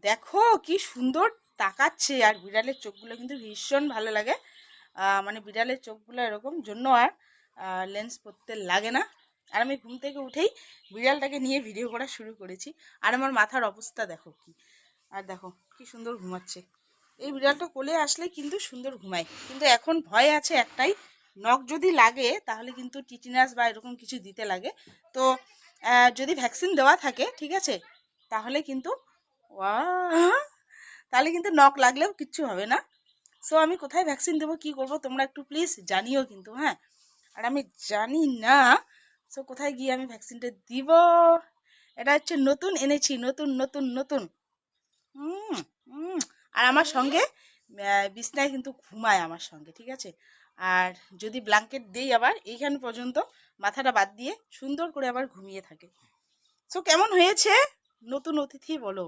দেখো কি সুন্দর তাকাচ্ছে, আর বিড়ালের চোখগুলো কিন্তু ভীষণ ভালো লাগে। মানে বিড়ালের চোখগুলো এরকম জন্য আর লেন্স পরতে লাগে না। আর আমি ঘুম থেকে উঠেই বিড়ালটাকে নিয়ে ভিডিও করা শুরু করেছি। আর আমার মাথার অবস্থা দেখো কি, আর দেখো কি সুন্দর ঘুমাচ্ছে। এই বিড়ালটা কোলে আসলে কিন্তু সুন্দর ঘুমায়, কিন্তু এখন ভয় আছে একটাই, নখ যদি লাগে তাহলে কিন্তু টিটিনাস বা এরকম কিছু দিতে লাগে। তো যদি ভ্যাকসিন দেওয়া থাকে ঠিক আছে, তাহলে কিন্তু তাহলে কিন্তু নখ লাগলেও কিচ্ছু হবে না। সো আমি কোথায় ভ্যাকসিন দেবো কি করব তোমরা একটু প্লিজ জানিও কিন্তু, হ্যাঁ। আর আমি জানি না, সো কোথায় গিয়ে আমি ভ্যাকসিনটা দিব। এটা হচ্ছে নতুন এনেছি, নতুন নতুন নতুন। হুম হুম। আর আমার সঙ্গে বিছনায় কিন্তু ঘুমায় আমার সঙ্গে, ঠিক আছে। আর যদি ব্ল্যাঙ্কেট দেই আবার এইখান পর্যন্ত মাথাটা বাদ দিয়ে সুন্দর করে আবার ঘুমিয়ে থাকে। সো কেমন হয়েছে নতুন অতিথি বলো।